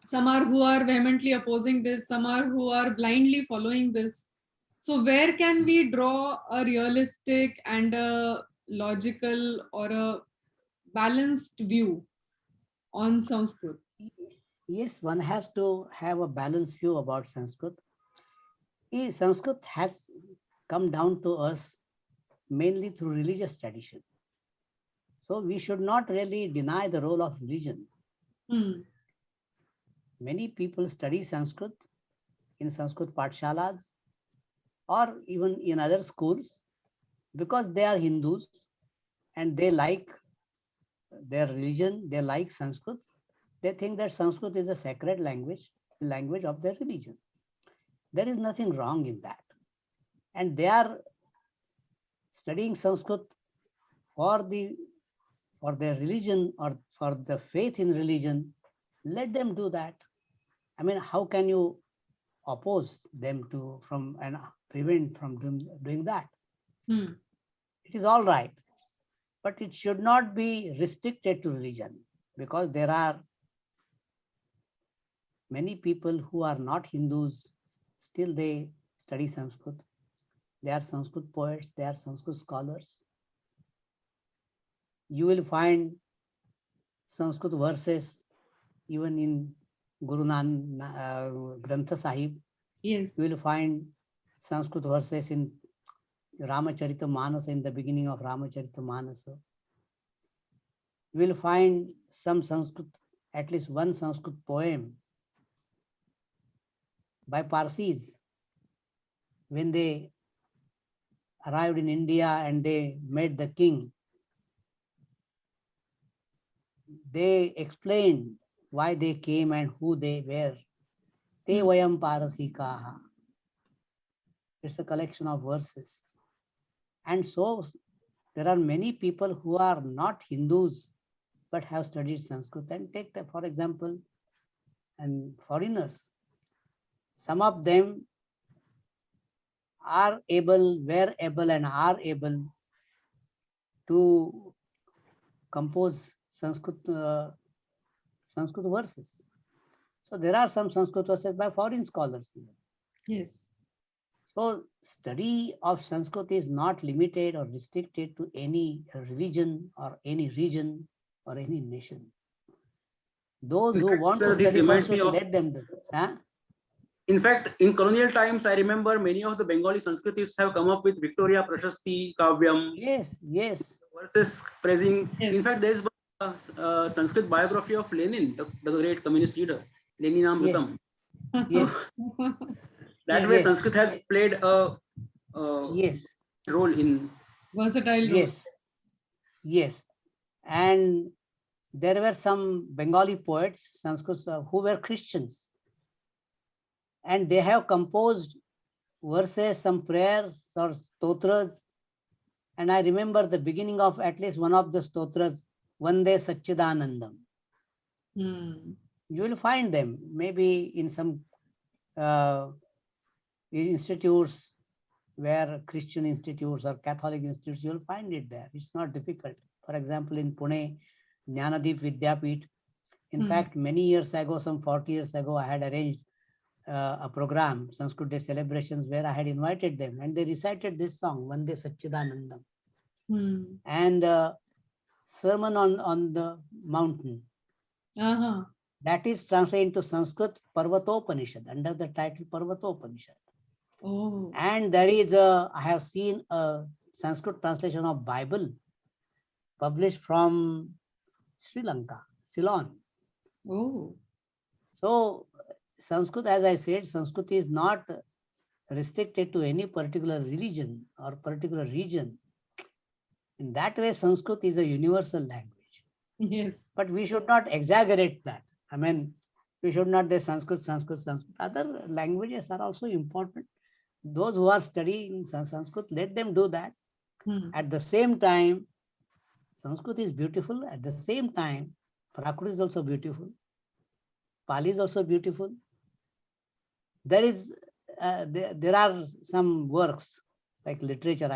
some are who are vehemently opposing this, some are who are blindly following this. So where can we draw a realistic and a logical or a balanced view on Sanskrit? Yes, one has to have a balanced view about Sanskrit. Sanskrit has come down to us mainly through religious tradition. So we should not really deny the role of religion. Many people study Sanskrit in Sanskrit Pathshalas or even in other schools because they are Hindus and they like their religion, they like Sanskrit. They think that Sanskrit is a sacred language of their religion. There is nothing wrong in that. And they are studying Sanskrit for their religion or for the faith in religion. Let them do that. I mean, how can you oppose them and prevent from doing that? It is all right, but it should not be restricted to religion, because there are many people who are not Hindus, still they study Sanskrit. They are Sanskrit poets, they are Sanskrit scholars. You will find Sanskrit verses even in Guru Nanak Grantha Sahib. Yes. You will find Sanskrit verses in Ramacharita Manasa, in the beginning of Ramacharita Manasa. You will find some Sanskrit, at least one Sanskrit poem by Parsis when they arrived in India and they met the king. They explained why they came and who they were. Te vayam parasikaha. It's a collection of verses. And so there are many people who are not Hindus but have studied Sanskrit. And take that, for example, and foreigners. Some of them are able, were able and are able to compose Sanskrit verses. So there are some Sanskrit verses by foreign scholars. Yes. So study of Sanskrit is not limited or restricted to any religion or any region or any nation. Those who want Sir, to this study reminds me Sanskrit, of, let them do. Huh? in fact, in colonial times, I remember many of the Bengali Sanskritists have come up with Victoria Prashasti, Kavyam, Yes, yes. verses praising. Yes. In fact, there is a Sanskrit biography of Lenin, the great communist leader, Leninamritam. Yes. So Yes. that way, Yes. Sanskrit has played a Yes. role in. Versatile role. Yes. Yes. And there were some Bengali poets, Sanskrit, who were Christians. And they have composed verses, some prayers or stotras. And I remember the beginning of at least one of the stotras, Vande Satchidanandam. You will find them maybe in some institutes where Christian institutes or Catholic institutes, you'll find it there. It's not difficult. For example, in Pune, Jnanadeep Vidyapeeth. In fact, many years ago, some 40 years ago, I had arranged a program, Sanskrit Day celebrations, where I had invited them and they recited this song, Vande Satchidanandam. And Sermon on the Mountain. That is translated into Sanskrit Parvatopanishad, under the title Parvatopanishad. Oh. And there is I have seen a Sanskrit translation of Bible published from Sri Lanka, Ceylon. Oh. So Sanskrit, as I said, Sanskrit is not restricted to any particular religion or particular region. In that way, Sanskrit is a universal language. Yes. But we should not exaggerate that. I mean, we should not say Sanskrit, Sanskrit, Sanskrit. Other languages are also important. Those who are studying Sanskrit, let them do that. At the same time, Sanskrit is beautiful. At the same time, Prakrit is also beautiful. Pali is also beautiful. There are some works like literature.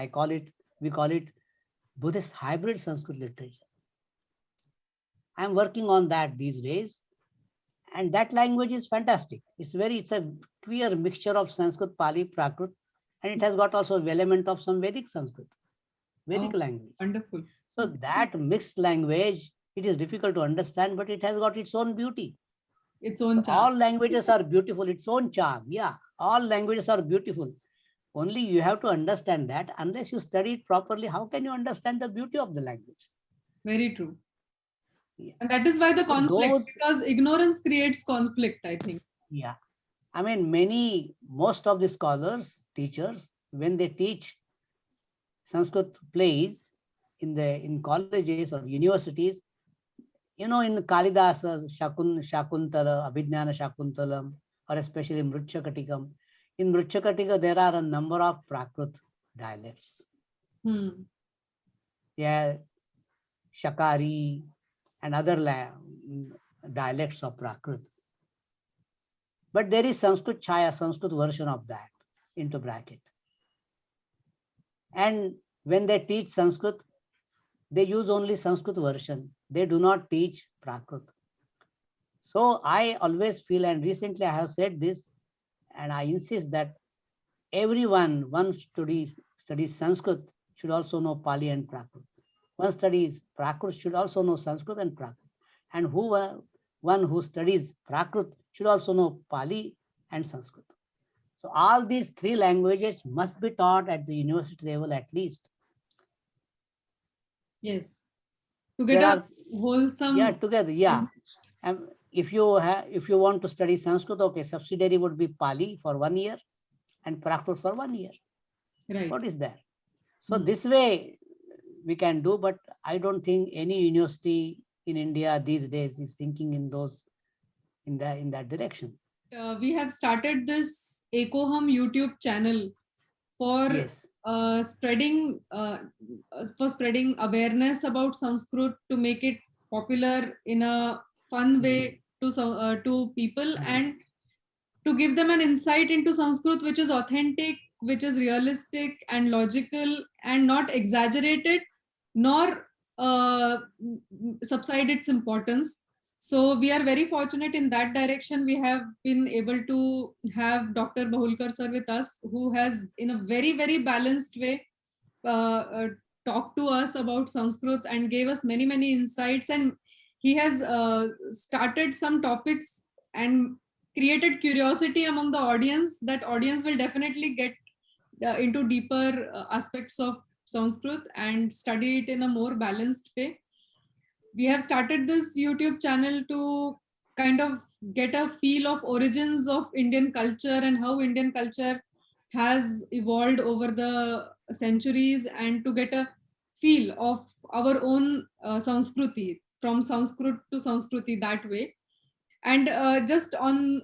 We call it Buddhist hybrid Sanskrit literature. I'm working on that these days. And that language is fantastic. It's a queer mixture of Sanskrit, Pali, Prakrit, and it has got also an element of some Vedic Sanskrit, Vedic language. Wonderful. So that mixed language, it is difficult to understand, but it has got its own beauty. Its own charm. All languages are beautiful, its own charm. Yeah, all languages are beautiful. Only you have to understand that. Unless you study it properly, how can you understand the beauty of the language? Very true. Yeah. And that is why the conflict, because ignorance creates conflict, I think. Yeah. I mean, most of the scholars, teachers, when they teach Sanskrit plays in colleges or universities, in Kalidasa's Shakuntala, Abhijnana Shakuntalam, or especially Mruchakatikam. In Mruchakatika, there are a number of Prakrit dialects. Yeah, Shakari and other dialects of Prakrit. But there is Sanskrit Chaya, Sanskrit version of that, into bracket. And when they teach Sanskrit, they use only Sanskrit version. They do not teach Prakrit. So I always feel, and recently I have said this, and I insist that everyone, one studies Sanskrit, should also know Pali and Prakrit. One studies Prakrit should also know Sanskrit and Prakrit. And one who studies Prakrit should also know Pali and Sanskrit. So all these three languages must be taught at the university level at least. Yes. To get a wholesome. Yeah, together. Yeah. And if you want to study Sanskrit, okay, subsidiary would be Pali for 1 year and Prakrit for 1 year. Right. What is there? So this way we can do, but I don't think any university in India these days is thinking in that direction. We have started this Ecohum YouTube channel for Yes. spreading awareness about Sanskrit, to make it popular in a fun way to people, and to give them an insight into Sanskrit which is authentic, which is realistic and logical, and not exaggerated nor subside its importance. So we are very fortunate in that direction. We have been able to have Dr. Bahulkar sir with us, who has in a very, very balanced way talked to us about Sanskrit and gave us many, many insights. And he has started some topics and created curiosity among the audience, that audience will definitely get into deeper aspects of Sanskrit and study it in a more balanced way. We have started this YouTube channel to kind of get a feel of origins of Indian culture and how Indian culture has evolved over the centuries, and to get a feel of our own Sanskriti, from Sanskrit to Sanskriti, that way. And just on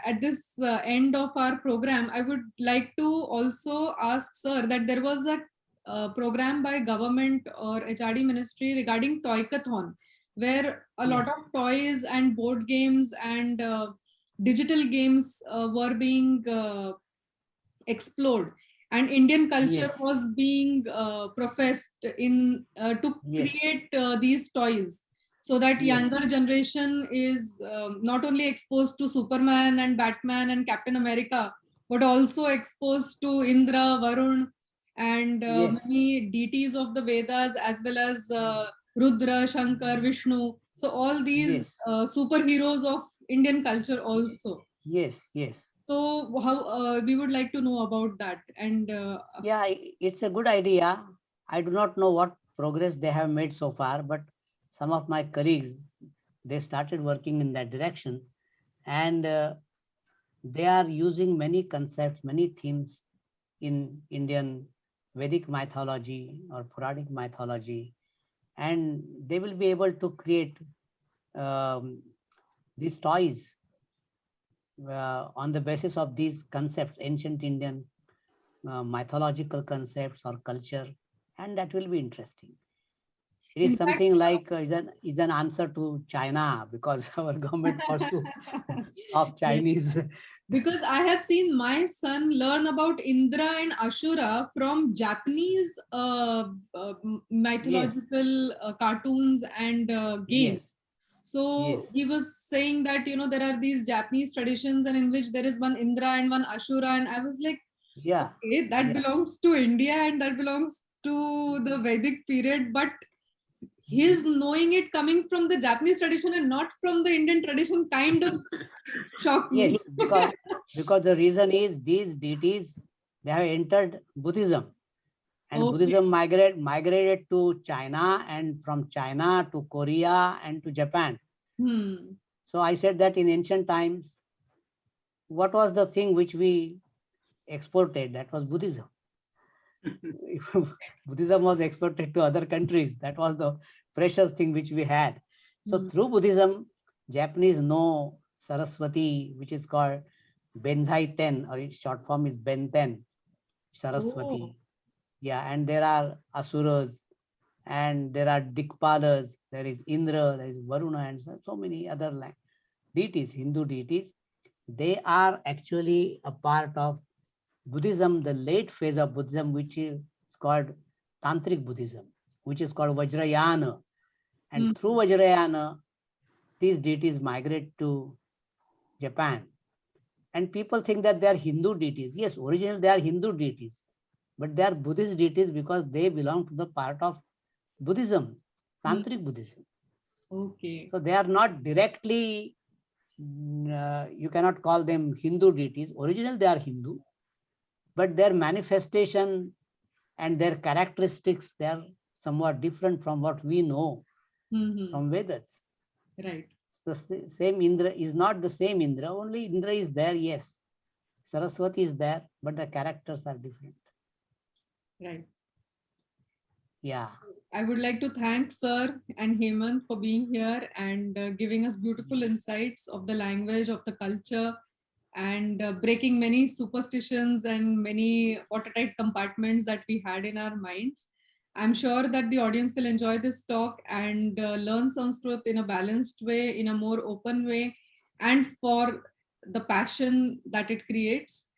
at this end of our program, I would like to also ask sir that there was a program by government or HRD ministry regarding Toykathon, where a lot of toys and board games and digital games were being explored, and Indian culture was being professed in to create these toys, so that younger generation is not only exposed to Superman and Batman and Captain America, but also exposed to Indra, Varun, and many deities of the Vedas, as well as Rudra, Shankar, Vishnu. So all these superheroes of Indian culture also. Yes. So how we would like to know about that. And yeah, it's a good idea. I do not know what progress they have made so far, but some of my colleagues, they started working in that direction, and they are using many concepts, many themes in Indian Vedic mythology or Puranic mythology, and they will be able to create these toys on the basis of these concepts, ancient Indian mythological concepts or culture, and that will be interesting. It is something like is an answer to China, because our government wants to stop Chinese. Because I have seen my son learn about Indra and Ashura from Japanese mythological cartoons and games. So he was saying that, you know, there are these Japanese traditions, and in which there is one Indra and one Ashura, and I was like, okay, that belongs to India and that belongs to the Vedic period, but his knowing it coming from the Japanese tradition and not from the Indian tradition kind of shocked me. Yes, because the reason is these deities, they have entered Buddhism, and Buddhism migrated to China, and from China to Korea and to Japan. So I said that in ancient times, what was the thing which we exported? That was Buddhism. Buddhism was exported to other countries. That was the precious thing which we had. So through Buddhism, Japanese know Saraswati, which is called Benzai Ten, or its short form is Benten, Saraswati. Yeah, and there are Asuras, and there are Dikpalas, there is Indra, there is Varuna, and so many other deities, Hindu deities. They are actually a part of Buddhism, the late phase of Buddhism, which is called Tantric Buddhism, which is called Vajrayana. And through Vajrayana, these deities migrate to Japan. And people think that they are Hindu deities. Yes, originally they are Hindu deities, but they are Buddhist deities because they belong to the part of Buddhism, Tantric Buddhism. Okay. So they are not directly, you cannot call them Hindu deities. Originally they are Hindu, but their manifestation and their characteristics, they are somewhat different from what we know from Vedas. Right. So same Indra is not the same Indra, only Indra is there, yes. Saraswati is there, but the characters are different. Right. Yeah. I would like to thank Sir and Hemant for being here and giving us beautiful insights of the language, of the culture, and breaking many superstitions and many watertight compartments that we had in our minds. I'm sure that the audience will enjoy this talk and learn Sanskrit in a balanced way, in a more open way, and for the passion that it creates,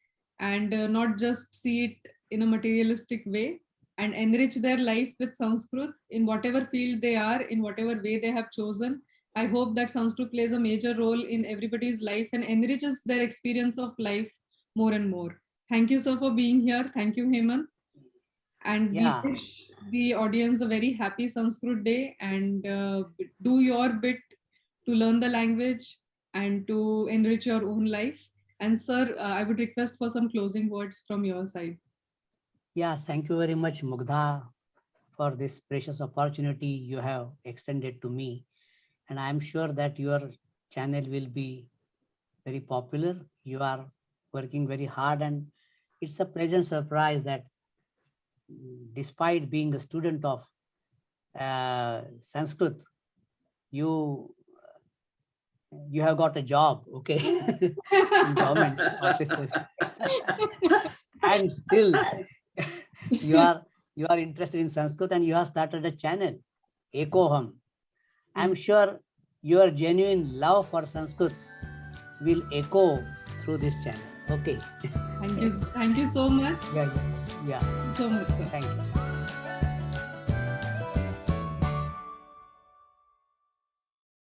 and not just see it in a materialistic way, and enrich their life with Sanskrit in whatever field they are, in whatever way they have chosen. I hope that Sanskrit plays a major role in everybody's life and enriches their experience of life more and more. Thank you, sir, for being here. Thank you, Hemant. And Yeah. we wish the audience a very happy Sanskrit day, and do your bit to learn the language and to enrich your own life. And sir, I would request for some closing words from your side. Yeah, thank you very much, Mugdha, for this precious opportunity you have extended to me. And I'm sure that your channel will be very popular. You are working very hard, and it's a pleasant surprise that despite being a student of Sanskrit, you have got a job, okay, in government offices, and still you are interested in Sanskrit, and you have started a channel, Ekoham. I'm sure your genuine love for Sanskrit will echo through this channel. Okay. Thank you so much. Yeah. So much, sir. Thank you.